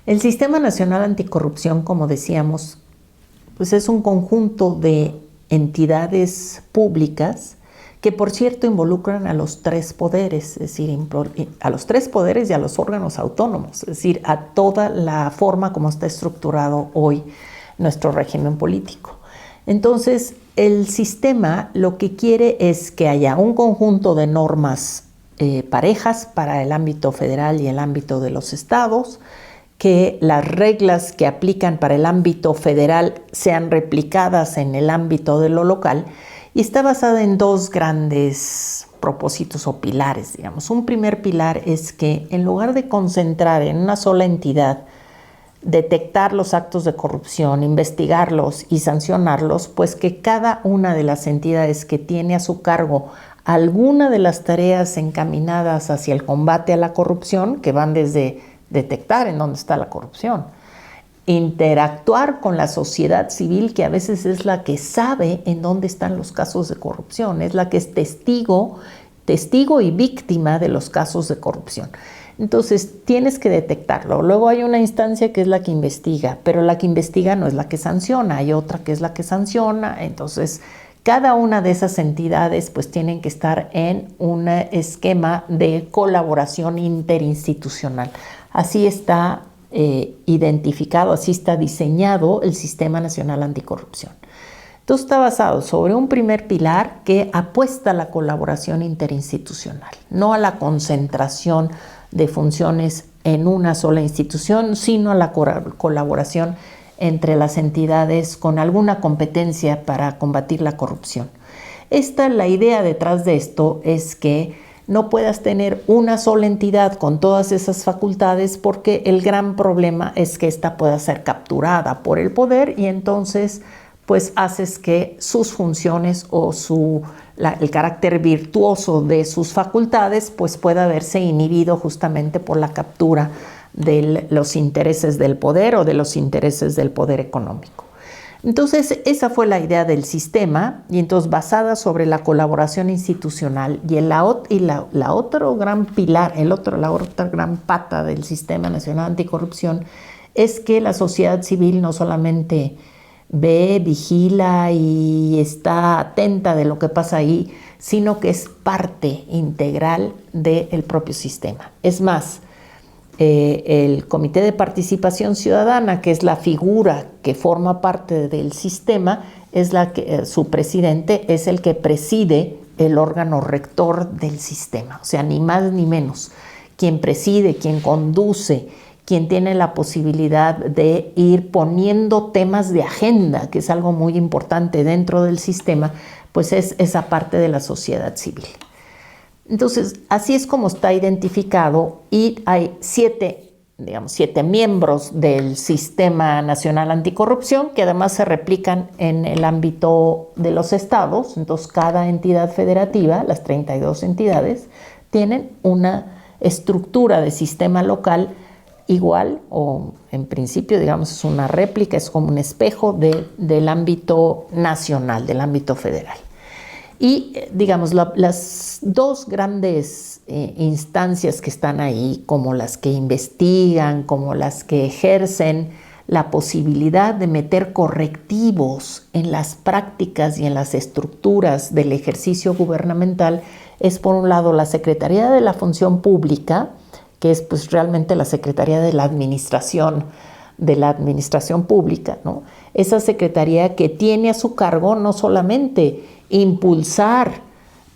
El Sistema Nacional Anticorrupción, como decíamos, pues es un conjunto de entidades públicas que, por cierto, involucran a los tres poderes, es decir, a los tres poderes y a los órganos autónomos, es decir, a toda la forma como está estructurado hoy nuestro régimen político. Entonces, el sistema lo que quiere es que haya un conjunto de normas parejas para el ámbito federal y el ámbito de los estados, que las reglas que aplican para el ámbito federal sean replicadas en el ámbito de lo local, y está basada en dos grandes propósitos o pilares, digamos. Un primer pilar es que en lugar de concentrar en una sola entidad, detectar los actos de corrupción, investigarlos y sancionarlos, pues que cada una de las entidades que tiene a su cargo alguna de las tareas encaminadas hacia el combate a la corrupción, que van desde detectar en dónde está la corrupción, interactuar con la sociedad civil, que a veces es la que sabe en dónde están los casos de corrupción, es la que es testigo y víctima de los casos de corrupción. Entonces tienes que detectarlo. Luego hay una instancia que es la que investiga, pero la que investiga no es la que sanciona, hay otra que es la que sanciona. Entonces cada una de esas entidades pues tienen que estar en un esquema de colaboración interinstitucional. Así está identificado, así está diseñado el Sistema Nacional Anticorrupción. Entonces está basado sobre un primer pilar que apuesta a la colaboración interinstitucional, no a la concentración de funciones en una sola institución, sino a la colaboración entre las entidades con alguna competencia para combatir la corrupción. La idea detrás de esto es que no puedas tener una sola entidad con todas esas facultades, porque el gran problema es que ésta pueda ser capturada por el poder y entonces pues haces que sus funciones o el carácter virtuoso de sus facultades pues pueda verse inhibido justamente por la captura de los intereses del poder o de los intereses del poder económico. Entonces esa fue la idea del sistema, y entonces basada sobre la colaboración institucional y la otro gran pilar, la otra gran pata del Sistema Nacional Anticorrupción es que la sociedad civil no solamente ve, vigila y está atenta de lo que pasa ahí, sino que es parte integral del propio sistema. Es más, el Comité de Participación Ciudadana, que es la figura que forma parte del sistema, es su presidente es el que preside el órgano rector del sistema, o sea, ni más ni menos. Quien preside, quien conduce, quien tiene la posibilidad de ir poniendo temas de agenda, que es algo muy importante dentro del sistema, pues es esa parte de la sociedad civil. Entonces, así es como está identificado, y hay siete miembros del Sistema Nacional Anticorrupción, que además se replican en el ámbito de los estados. Entonces, cada entidad federativa, las 32 entidades, tienen una estructura de sistema local igual, o en principio, digamos, es una réplica, es como un espejo del ámbito nacional, del ámbito federal. Y, digamos, las dos grandes instancias que están ahí, como las que investigan, como las que ejercen la posibilidad de meter correctivos en las prácticas y en las estructuras del ejercicio gubernamental, es por un lado la Secretaría de la Función Pública, que es pues realmente la Secretaría de la Administración Pública, ¿no? Esa secretaría que tiene a su cargo no solamente impulsar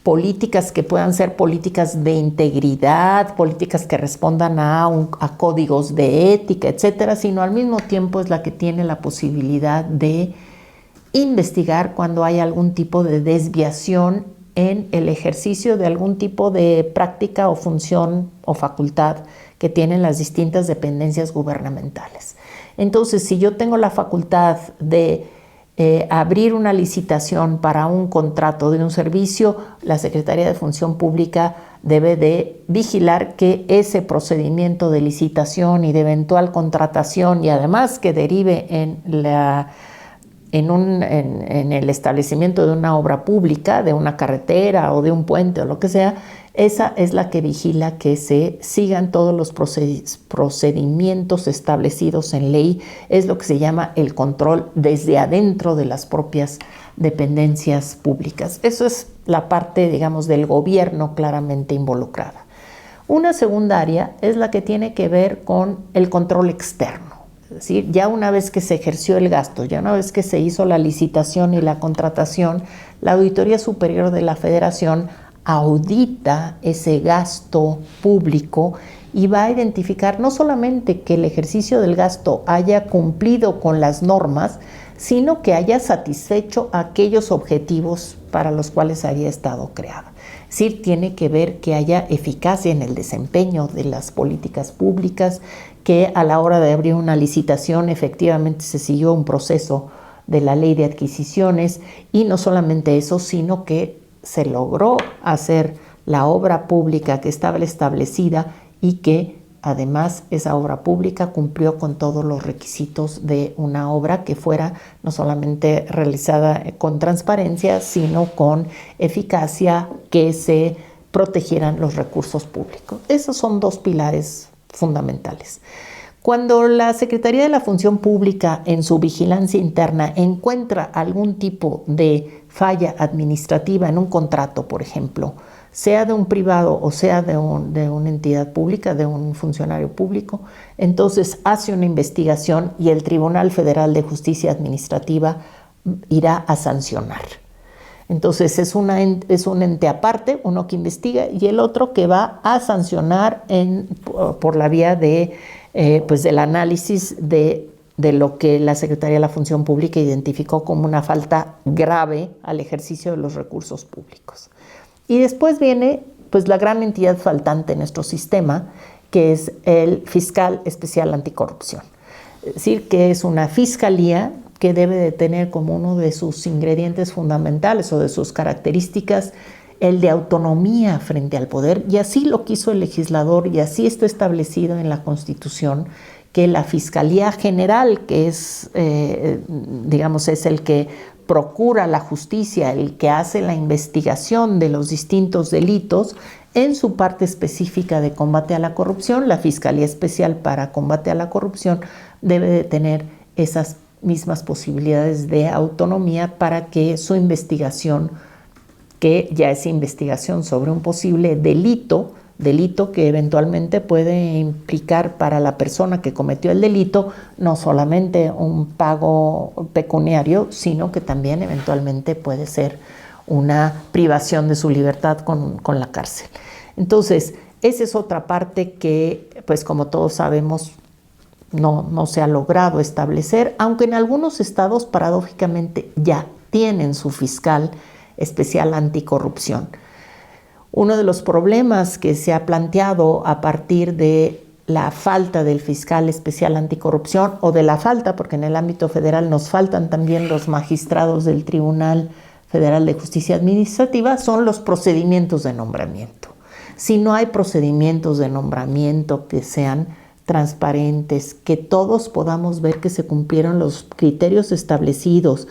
políticas que puedan ser políticas de integridad, políticas que respondan a códigos de ética, etcétera, sino al mismo tiempo es la que tiene la posibilidad de investigar cuando hay algún tipo de desviación en el ejercicio de algún tipo de práctica o función o facultad que tienen las distintas dependencias gubernamentales. Entonces, si yo tengo la facultad de abrir una licitación para un contrato de un servicio, la Secretaría de Función Pública debe de vigilar que ese procedimiento de licitación y de eventual contratación, y además que derive en el establecimiento de una obra pública, de una carretera o de un puente o lo que sea, Esa es la que vigila que se sigan todos los procedimientos establecidos en ley. Es lo que se llama el control desde adentro de las propias dependencias públicas. Eso es la parte, digamos, del gobierno claramente involucrada. Una segunda área es la que tiene que ver con el control externo. Es decir, ya una vez que se ejerció el gasto, ya una vez que se hizo la licitación y la contratación, la Auditoría Superior de la Federación audita ese gasto público y va a identificar no solamente que el ejercicio del gasto haya cumplido con las normas, sino que haya satisfecho aquellos objetivos para los cuales había estado creada. Es decir, tiene que ver que haya eficacia en el desempeño de las políticas públicas, que a la hora de abrir una licitación efectivamente se siguió un proceso de la ley de adquisiciones, y no solamente eso, sino que se logró hacer la obra pública que estaba establecida y que además esa obra pública cumplió con todos los requisitos de una obra que fuera no solamente realizada con transparencia, sino con eficacia, que se protegieran los recursos públicos. Esos son dos pilares fundamentales. Cuando la Secretaría de la Función Pública en su vigilancia interna encuentra algún tipo de falla administrativa en un contrato, por ejemplo, sea de un privado o sea de una entidad pública, de un funcionario público, entonces hace una investigación y el Tribunal Federal de Justicia Administrativa irá a sancionar. Entonces es un ente aparte, uno que investiga y el otro que va a sancionar por la vía del análisis de lo que la Secretaría de la Función Pública identificó como una falta grave al ejercicio de los recursos públicos. Y después viene pues la gran entidad faltante en nuestro sistema, que es el Fiscal Especial Anticorrupción. Es decir, que es una fiscalía que debe de tener como uno de sus ingredientes fundamentales o de sus características el de autonomía frente al poder, y así lo quiso el legislador y así está establecido en la Constitución, que la Fiscalía General, que es, es el que procura la justicia, el que hace la investigación de los distintos delitos, en su parte específica de combate a la corrupción, la Fiscalía Especial para Combate a la Corrupción debe de tener esas mismas posibilidades de autonomía para que su investigación, que ya es investigación sobre un posible delito que eventualmente puede implicar para la persona que cometió el delito no solamente un pago pecuniario, sino que también eventualmente puede ser una privación de su libertad con la cárcel. Entonces, esa es otra parte que, pues como todos sabemos, no se ha logrado establecer, aunque en algunos estados paradójicamente ya tienen su fiscal especial anticorrupción. Uno de los problemas que se ha planteado a partir de la falta del fiscal especial anticorrupción, o de la falta, porque en el ámbito federal nos faltan también los magistrados del Tribunal Federal de Justicia Administrativa, son los procedimientos de nombramiento. Si no hay procedimientos de nombramiento que sean transparentes, que todos podamos ver que se cumplieron los criterios establecidos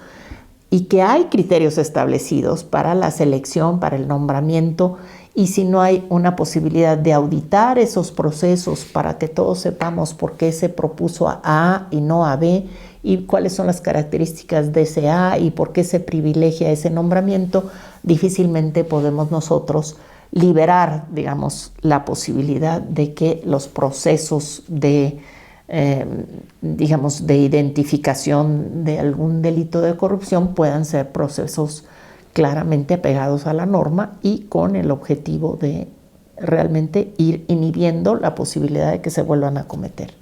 y que hay criterios establecidos para la selección, para el nombramiento, y si no hay una posibilidad de auditar esos procesos para que todos sepamos por qué se propuso a A y no a B, y cuáles son las características de ese A y por qué se privilegia ese nombramiento, difícilmente podemos nosotros liberar, digamos, la posibilidad de que los procesos de identificación de algún delito de corrupción puedan ser procesos claramente apegados a la norma y con el objetivo de realmente ir inhibiendo la posibilidad de que se vuelvan a cometer.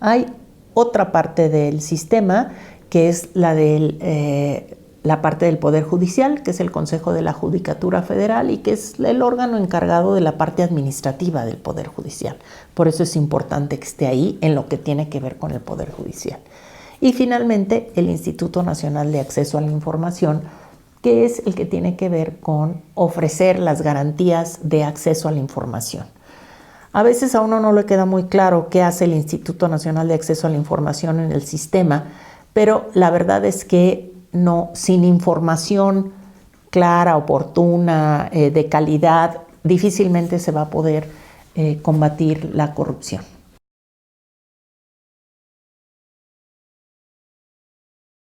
Hay otra parte del sistema que es la parte del Poder Judicial, que es el Consejo de la Judicatura Federal y que es el órgano encargado de la parte administrativa del Poder Judicial. Por eso es importante que esté ahí en lo que tiene que ver con el Poder Judicial. Y finalmente, el Instituto Nacional de Acceso a la Información, que es el que tiene que ver con ofrecer las garantías de acceso a la información. A veces a uno no le queda muy claro qué hace el Instituto Nacional de Acceso a la Información en el sistema, pero la verdad es que sin información clara, oportuna, de calidad, difícilmente se va a poder combatir la corrupción.